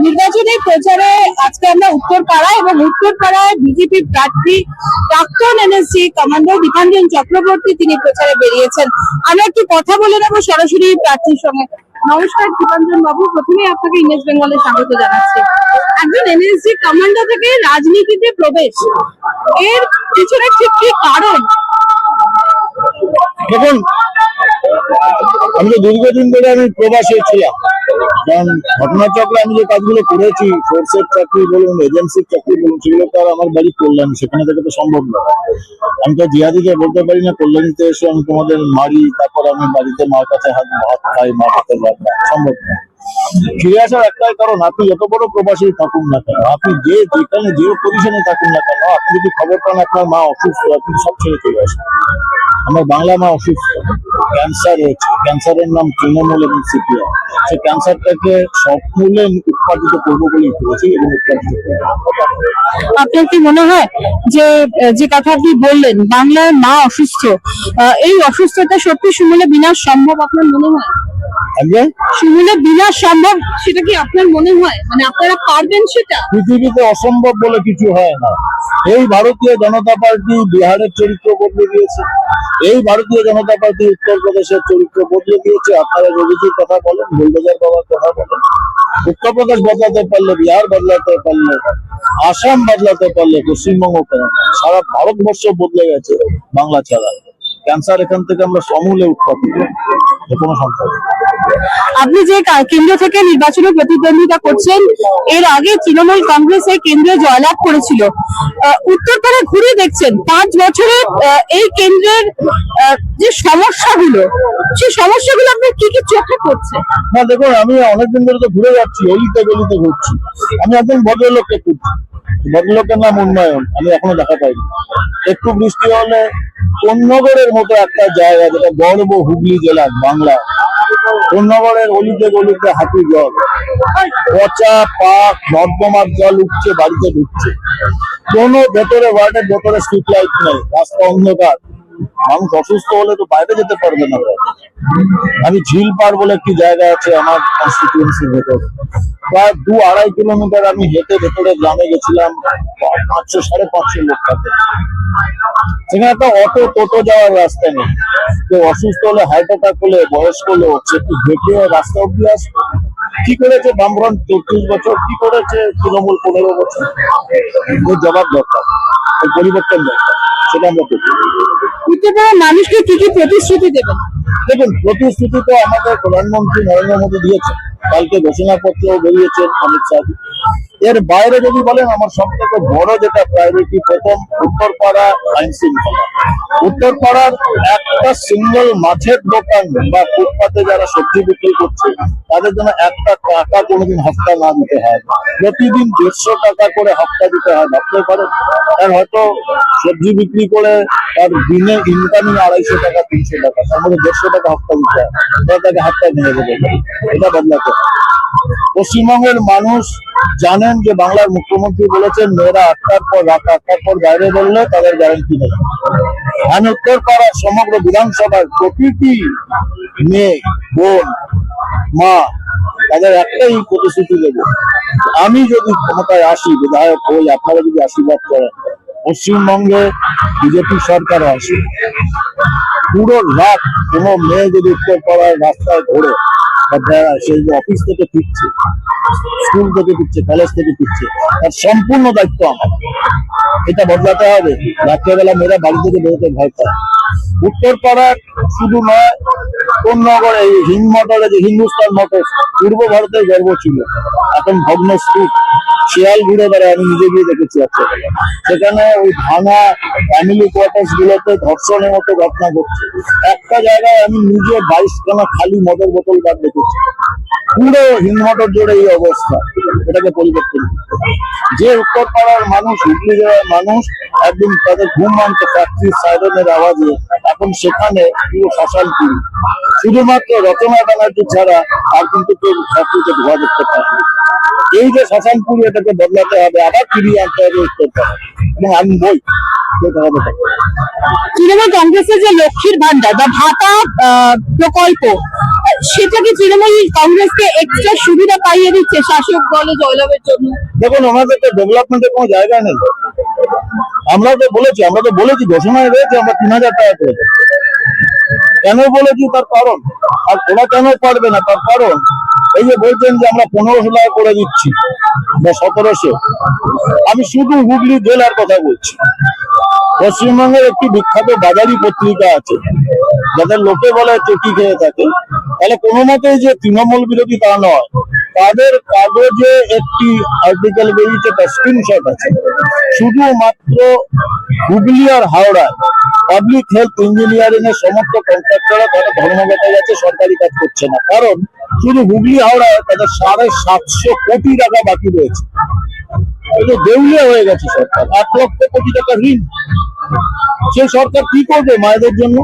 নির্বাচনী প্রচারে আজকে আমরা উত্তরপাড়ায় এবং উত্তরপাড়ায় বিজেপি প্রার্থী প্রাক্তন এনএসজি কমান্ডার দীপাঞ্জন চক্রবর্তী তিনি প্রচারে বেরিয়েছেন। আমরা একটু কথা বলে নেবো সরাসরি প্রার্থীর সঙ্গে। নমস্কার দীপাঞ্জন বাবু, প্রথমেই আপনাকে ইমেজ বেঙ্গলে স্বাগত জানাচ্ছি। একজন এনএসজি কমান্ডার থেকে রাজনীতিতে প্রবেশ, এর পিছনে ঠিক কি কারণ? দেখুন, আমি তো দীর্ঘদিন ধরে আমি প্রবাসে ছিলাম, কারণ ঘটনাচক্রে আমি যে কাজগুলো করেছি, ফোর্সের চাকরি বলুন, এজেন্সির চাকরি বলুন, সেগুলো তো আর আমার বাড়ি কল্যাণী, সেখানে থেকে তো সম্ভব নয়। আমি তো জিহাদিকে বলতে পারি না কল্যাণীতে এসে আমি তোমাদের মারি, তারপর আমি বাড়িতে মার কাছে ভাত খাই, মার কাছে ভাত খাই, সম্ভব নয়। ফিরে আসার একটাই কারণ, আপনি যত বড় প্রবাসী থাকুন না কেন, আপনি যেখানে যে পজিশনে থাকুন না কেন, আপনি যদি খবর পান আপনার মা অসুস্থ, আপনি সব ছেড়ে চলে আসেন। আমার বাংলা মা অসুস্থ, ক্যান্সার হয়েছে, ক্যান্সারের নাম তৃণমূল এবং সিপিএম। সেই ক্যান্সারটাকে সমূলে উৎপাদিত করবো বলে করেছি এবং উৎপাদিত করবো। আপনার কি মনে হয় যে যে কথা আপনি বললেন বাংলার মা অসুস্থ, এই অসুস্থতা সত্যি সমূলে বিনাশ সম্ভব আপনার মনে হয়? সমূলে বিনাশ সম্ভব সেটা কি আপনার মনে হয়? মানে আপনারা পারবেন সেটা? পৃথিবীতে অসম্ভব বলে কিছু হয় না। এই ভারতীয় জনতা পার্টি বিহারের চরিত্র বদলে দিয়েছে, এই ভারতীয় জনতা পার্টি উত্তরপ্রদেশের চরিত্র বদলে দিয়েছে। আপনারা রবিজির কথা বলেন, গোলবাজার বাবার কথা বলেন, উত্তরপ্রদেশ বদলাতে পারলে, বিহার বদলাতে পারলে, আসাম বদলাতে পারলে, পশ্চিমবঙ্গ কেন, সারা ভারতবর্ষ বদলে গেছে বাংলা ছাড়া। ক্যান্সার এখান থেকে আমরা সমূলে উৎপাদিত, কোনো সম্ভব। আপনি যে কেন্দ্র থেকে নির্বাচনে প্রতিদ্বন্দ্বিতা করছেন, এর আগে তৃণমূল কংগ্রেসের কেন্দ্রে জয়লাভ করেছিল। উত্তরপাড়া ঘুরে দেখছেন 5 বছরে এই কেন্দ্রের যে সমস্যাগুলো, সেই সমস্যাগুলো আপনি কি কি চোখে পড়ছে? না দেখুন, আমি অনেকদিন ধরে তো ঘুরে যাচ্ছি, অলিতে গলিতে ঘুরছি। আমি একজন ভদ্রলোককে খুঁজছি, ভদ্রলোকের নাম উন্নয়ন, আমি এখনো দেখা পাইনি। একটু বৃষ্টি হলে কোন্নগরের মতো একটা জায়গা, যেটা গর্ব হুগলি জেলার বাংলা, কোন্নগরের অলিতে গলিতে হাঁটু জল, পচা পাক নর্দমার জল উঠছে, বাড়িতে ঢুকছে। কোনো ভেতরে ওয়ার্ডের ভেতরে স্ট্রিট লাইট নেই, রাস্তা অন্ধকার। মানুষ অসুস্থ হলে তো বাইরে যেতে পারবে না। আমি ঝিলপাড় বলে একটি জায়গা আছে আমার কনস্টিটিউয়েন্সির ভেতরে, প্রায় 2-2.5 কিলোমিটার আমি হেঁটে ভেতরে গ্রামে গেছিলাম, 500-550 লোক থাকে। সেখানে একটা অটো টোটো যাওয়ার রাস্তা নেই। কেউ অসুস্থ হলে, হার্ট অ্যাটাক হলে, বয়স্ক লোক, সে একটু হেঁটে রাস্তা অব্দি আসবে। কি করেছে বামফ্রন্ট 34 বছর, কি করেছে তৃণমূল 15 বছর? এর জবাব দরকার, এই পরিবর্তন দরকার, সেটা আমরা করছি। মানুষকে কি কি প্রতিশ্রুতি দেবেন? দেখুন, প্রতিশ্রুতি তো আমাদের প্রধানমন্ত্রী নরেন্দ্র মোদী দিয়েছেন, কালকে ঘোষণাপত্র বেরিয়েছেন অমিত শাহ। এর বাইরে যদি বলেন, আমার সব থেকে বড় যেটা প্রায়োরিটি, প্রথম উত্তরপাড়া আইন শৃঙ্খলা। উত্তরপাড়ার একটা সিঙ্গল মাছের দোকান বা ফুটপাতে যারা সবজি বিক্রি করছে, তাদের জন্য একটা টাকা কোনোদিন হপ্তা না দিতে হয়। প্রতিদিন 150 টাকা করে হপ্তা দিতে হয়। ভাবতে পারেন, তার হয়তো সবজি বিক্রি করে তার দিনে ইনকামিং 250 টাকা 300 টাকা, তার মধ্যে 150 টাকা হপ্তা দিতে হয়, তাকে হাতটা ভেঙে দেবে। এটা বদলাতে হয়। পশ্চিমবঙ্গের মানুষ জানেন যে বাংলার মুখ্যমন্ত্রী বলেছেন, মেয়েরা 8টার পর, রাত 8টার পর বাইরে বেরোলে তাদের গ্যারান্টি নেই। আমি উত্তরপাড়ার সমগ্র বিধানসভার প্রতিটি মেয়ে, বোন, মা, তাদের একটাই প্রতিশ্রুতি দেব, আমি যদি ক্ষমতায় আসি, বিধায়ক হই, আপনারা যদি আশীর্বাদ করেন, পশ্চিমবঙ্গে বিজেপি সরকার আসে, পুরো রাত কোনো মেয়ে যদি উত্তরপাড়ার রাস্তায় ঘোরে, সেই অফিস থেকে ফিরছে, স্কুল থেকে ফিরছে, কলেজ থেকে ফিরছে, তার সম্পূর্ণ দায়িত্ব আমার। এটা বদলাতে হবে। রাত্রেবেলা মেয়েরা বাড়ি থেকে বেরোতে ভয় পায়। উত্তরপাড়ার শুধু নয়, কোন্নগর এই হিন্দমোটরে, যে হিন্দুস্তান মোটরস পূর্ব ভারতের গর্ব ছিল, এখন ভগ্ন স্তূপ। শিয়াল ঘুরে বেড়ায়, আমি নিজে গিয়ে দেখেছি। সেখানে ওই ভাঙা ফ্যামিলি কোয়ার্টার্স গুলোতে ধর্ষণের মতো ঘটনা ঘটছে। একটা জায়গায় আমি নিজে 22খানা খালি মদের বোতল বার দেখেছি। পুরো হিন্দমোটর জুড়ে এই অবস্থা। এটাকে পরিবর্তন করতে হবে। যে উত্তরপাড়ার মানুষ, হুগলি জেলার মানুষ একদিন তাদের ঘুম ভাঙছে ফ্যাক্টরির সাইরেনের আওয়াজে, এখন সেখানে পুরো শ্মশানপুরি, শুধুমাত্র রচনা ব্যানার্জি ছাড়া আর কিন্তু কেউ সবকিছু ধোয়া দেখতে পায় না। এই যে শ্মশানপুরি, এটাকে বদলাতে হবে, আবার ফিরিয়ে আনতে হবে উত্তরটা, এবং আমি বই তৃণমূল কংগ্রেসের যে লক্ষ্মীর ভান্ডার বা ভাতা প্রকল্প, সেটা কি তৃণমূল কংগ্রেসকে এক্সট্রা সুবিধা পাইয়ে দিচ্ছে শাসক দলে জয়লাভের জন্য? দেখুন, আমাদের তো ডেভেলপমেন্টের কোনো জায়গা নেই। আমরা তো বলেছি ঘোষণায় রয়েছে আমরা 3,000 টাকা করে দেবো। কেন বলেছি তার কারণ, আর ওরা কেন পারবে না তার কারণ, এই যে বলছেন যে আমরা 1500 টাকা করে দিচ্ছি বা 1700, আমি শুধু হুগলি জেলার কথা বলছি। পশ্চিমবঙ্গের একটি বিখ্যাত বাজারি পত্রিকা আছে, যাদের লোকে বলে চটি খেয়ে থাকে, তাহলে কোনো মতেই যে তৃণমূল বিরোধী তা নয়। তাদের কাগজে একটি আর্টিকেল বেরিয়েছে, তার স্ক্রিনশট আছে। শুধুমাত্র হুগলি আর হাওড়ায় পাবলিক হেলথ ইঞ্জিনিয়ারিং এর সমস্ত কন্ট্রাক্টররা তারা ধর্মঘটে গেছে, সরকারি কাজ করছে না। কারণ শুধু হুগলি হাওড়ায় তাদের 750 কোটি টাকা বাকি রয়েছে। দেউলিয়া হয়ে গেছে সরকার, 8 লক্ষ কোটি টাকা ঋণ। সেই সরকার কি করবে মায়েদের জন্য?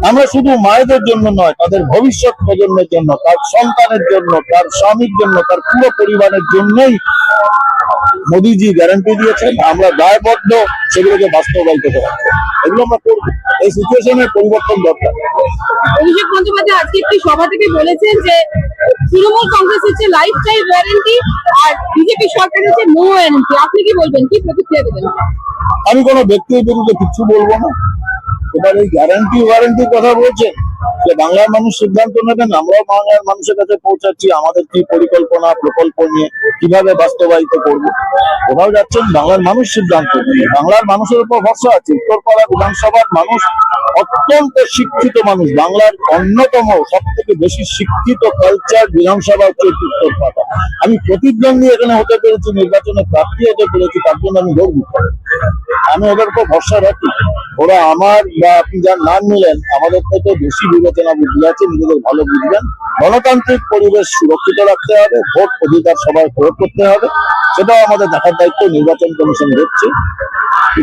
আমরা শুধু মায়েদের জন্য নয়, তাদের ভবিষ্যৎ প্রজন্মের জন্য, তার সন্তানের জন্য, তার স্বামীর জন্য, তার পুরো পরিবারের জন্যই মোদীজি গ্যারান্টি দিয়েছেন। আমরা দায়বদ্ধ সেগুলোকে বাস্তবায়িত করা, এগুলো আমরা করবো। এই সিচুয়েশনের পরিবর্তন দরকার। অভিষেক বন্দ্যোপাধ্যায় আজকে একটি সভা থেকে বলেছেন যে তৃণমূল কংগ্রেস হচ্ছে লাইফ টাইম ওয়ারেন্টি আর বিজেপি সরকার হচ্ছে নো ওয়ারেন্টি। আপনি কি বলবেন, কি প্রতিক্রিয়া দেবেন? আমি কোনো ব্যক্তির বিরুদ্ধে কিছু বলবো না। এবার এই গ্যারান্টি ওয়ারেন্টির কথা বলছেন, যে বাংলার মানুষ সিদ্ধান্ত নেবেন। আমরাও বাংলার মানুষের কাছে পৌঁছাচ্ছি আমাদের কি পরিকল্পনা প্রকল্প নিয়ে, কিভাবে বাস্তবায়িত করবো। কোথাও যাচ্ছেন, বাংলার মানুষ সিদ্ধান্ত নেবে। বাংলার মানুষের উপর ভরসা আছে। উত্তরপাড়া বিধানসভার মানুষ অত্যন্ত শিক্ষিত মানুষ। বাংলার অন্যতম সব থেকে বেশি শিক্ষিত কালচার বিধানসভা হচ্ছে উত্তরপাড়া। আমি প্রতিদ্বন্দ্বী এখানে হতে পেরেছি, নির্বাচনে প্রার্থী হতে পেরেছি, তার জন্য আমি গর্বিত। আমি ওদের উপর ভরসা রাখি। ওরা আমার বা আপনি যার নাম নিলেন, আমাদের থেকে বেশি বিবেচনা বুদ্ধি আছে, নিজেদের ভালো বুঝবেন। গণতান্ত্রিক পরিবেশ সুরক্ষিত রাখতে হবে, ভোট অধিকার সবাই প্রয়োগ করতে হবে, সেটাও আমাদের দেখার দায়িত্ব। নির্বাচন কমিশন দেখছে,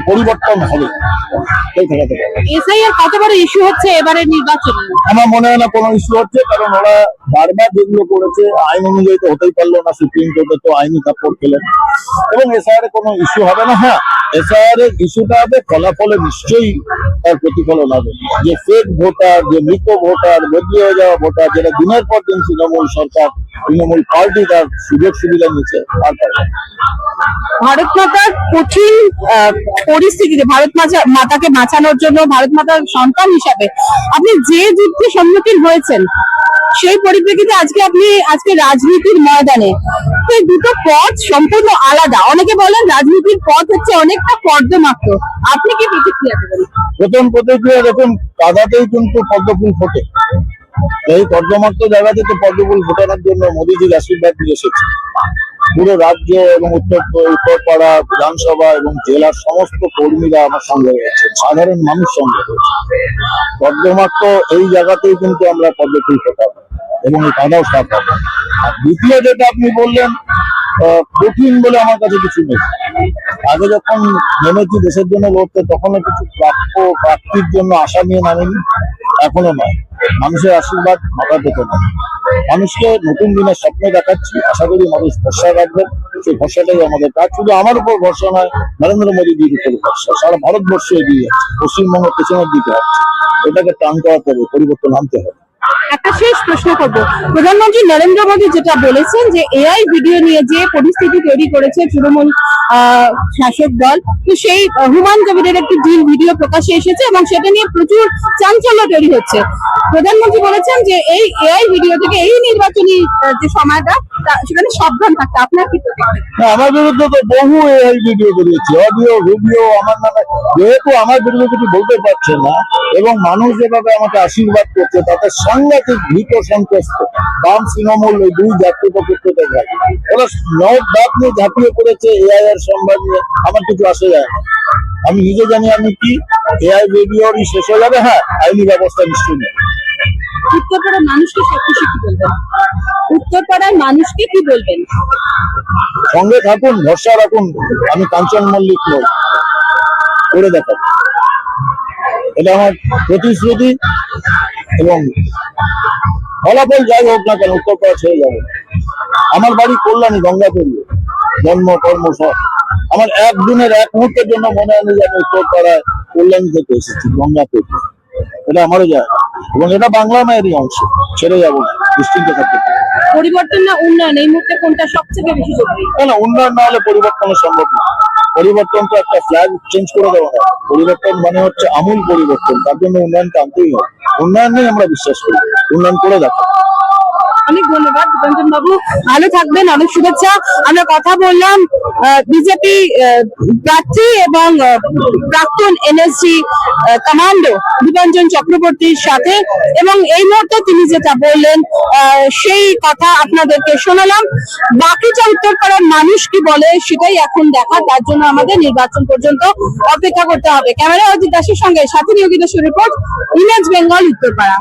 পরিবর্তন হবে। এসআইআর কত বড় ইস্যু হচ্ছে এবারের নির্বাচনে? আমার মনে হয় না কোনো ইস্যু হচ্ছে, কারণ ওরা বারবার যেগুলো করেছে আইন অনুযায়ী তো হতেই পারলো না। সুপ্রিম কোর্টে তো আইনি থাপ্পড় খেলেন, এবং এসআইআর এ কোনো ইস্যু হবে না। হ্যাঁ, এসআইআর এর ইস্যুটা হবে ফলাফলে, নিশ্চয়ই তার প্রতিফলন হবে। যে ফেক ভোটার, যে মৃত ভোটার, বদলি হয়ে যাওয়া ভোটার, যেটা দিনের পর দিন তৃণমূল সরকার, তৃণমূল পার্টি তার সুযোগ সুবিধা নিচ্ছে, আর পারবে না। ভারত মাতার কঠিন পরিস্থিতিতে ভারত মাতাকে বাঁচানোর জন্য, ভারত মাতার সন্তান হিসাবে আপনি যে যুদ্ধের সম্মুখীন হয়েছেন, সেই পরিপ্রেক্ষিতে আজকে রাজনীতির ময়দানে তো এই দুটো পথ সম্পূর্ণ আলাদা। অনেকে বলেন রাজনীতির পথ হচ্ছে অনেকটা কর্দমাক্ত। আপনি কি প্রতিক্রিয়া দেবেন? প্রথম প্রতিক্রিয়া, দেখুন, কাদাতেই কিন্তু পদ্মফুল ফোটে। এই কর্দমাক্ত জায়গা থেকে পদ্মফুল ফোটানোর জন্য মোদীজির আশীর্বাদ নিয়ে এসেছে। পুরো রাজ্য এবং উত্তরপাড়া বিধানসভা এবং জেলার সমস্ত কর্মীরা আমার সঙ্গে রয়েছে, সাধারণ মানুষ সঙ্গে রয়েছে। কর্দমাক্ত এই জায়গাতেই কিন্তু আমরা পদ্মফুল ফোটাবো এবং এই কাদাও সাফ হবে। আর দ্বিতীয় যেটা আপনি বললেন, কঠিন বলে আমার কাছে কিছু নেই। আগে যখন নেমেছি দেশের জন্য লড়তে, তখনও কিছু প্রাপ্তির জন্য আশা নিয়ে নামেনি, এখনো নয়। মানুষের আশীর্বাদ মাথা পেতে নয়। মানুষকে নতুন দিনের স্বপ্ন দেখাচ্ছি, আশা করি মানুষ ভরসা রাখবেন। সেই ভরসাটাই আমাদের কাজ। শুধু আমার উপর ভরসা নয়, নরেন্দ্র মোদীজির উপর ভরসা। সারা ভারতবর্ষ এগিয়ে যাচ্ছে, পশ্চিমবঙ্গ পেছনের দিকে আছে। এটাকে টান করাতে হবে, পরিবর্তন আনতে হবে। একটা শেষ প্রশ্ন করব, প্রধানমন্ত্রী নরেন্দ্র মোদী যেটা বলেছেন যে এআই ভিডিও নিয়ে যে পরিস্থিতি তৈরি করেছে তৃণমূল শাসক দল, তো সেই হুমায়ুন কবিরের একটি ভিডিও প্রকাশ্যে এসেছে এবং সেটা নিয়ে প্রচুর চাঞ্চল্য তৈরি হচ্ছে। প্রধানমন্ত্রী বলেছেন যে এই এআই ভিডিও থেকে এই নির্বাচনী যে সময়টা, সেখানে সাবধান থাকতে। আপনার কি প্রতিক্রিয়া? আমার বিরুদ্ধে তো বহু এআই ভিডিও বেরিয়েছে, অডিও ভিডিও আমার নামে। যেহেতু আমার বিরুদ্ধে কিছু বলতে পারছে না এবং মানুষ যেভাবে আমাকে আশীর্বাদ করছে, তাতে সাংঘাতিক ভীত সন্ত্রস্ত। বাম তৃণমূল ওই দুই জাতীয় পক্ষে যায়, ওরা নব ডাক নিয়ে ঝাঁপিয়ে পড়েছে এআই এর সংবাদ নিয়ে। আমার কিছু আসে যায় না, আমি নিজে জানি আমি কি। এআই ভিডিওরই শেষ হয়ে যাবে, হ্যাঁ, আইনি ব্যবস্থা নিশ্চয়ই নেই। উত্তরপাড়ার মানুষকে সবকিছু কি বলবেন? উত্তরপাড়ার মানুষকে কি বলবেন? সঙ্গে থাকুন, ভরসা রাখুন। আমি কাঞ্চন মল্লিক নই, করে দেখাবো। এটা আমার প্রতিশ্রুতি, এবং ফলাফল যাই হোক না কেন উত্তরপাড়া ছেড়ে যাবো না। আমার বাড়ি কল্যাণী, গঙ্গাপুরী, জন্ম কর্ম সব। আমার একদিনের এক মুহূর্তের জন্য মনে হয় না যে আমি উত্তরপাড়ায় কল্যাণী থেকে এসেছি, গঙ্গাপুর। এটা আমারও যায়, এবং এটা বাংলা মায়েরই অংশ, ছেড়ে যাবো না, নিশ্চিন্ত থাকতে পারি। পরিবর্তন না উন্নয়ন, এই মুহূর্তে কোনটা সবচেয়ে বেশি জরুরি? কেন উন্নয়ন না হলে পরিবর্তন সম্ভব না। পরিবর্তন তো একটা ফ্ল্যাগ চেঞ্জ করে দেওয়া হয়, পরিবর্তন মানে হচ্ছে আমূল পরিবর্তন। তার জন্য উন্নয়নটা আনতেই হবে। উন্নয়ন নেই আমরা বিশ্বাস করি, উন্নয়ন করে দেখো। অনেক ধন্যবাদ দীপাঞ্জন বাবু, ভালো থাকবেন, অনেক শুভেচ্ছা। আমরা কথা বললাম বিজেপি প্রার্থী এবং প্রাক্তন এনএসজি কমান্ডো দীপাঞ্জন চক্রবর্তীর সাথে, এবং এই মুহূর্তে তিনি যেটা বললেন সেই কথা আপনাদেরকে শোনালাম। বাকিটা উত্তরপাড়ার মানুষ কি বলে সেটাই এখন দেখা, তার জন্য আমাদের নির্বাচন পর্যন্ত অপেক্ষা করতে হবে। ক্যামেরা অজিত দাসের সঙ্গে সাথী নিয়োগিত রিপোর্ট, ইমেজ বেঙ্গল, উত্তরপাড়া।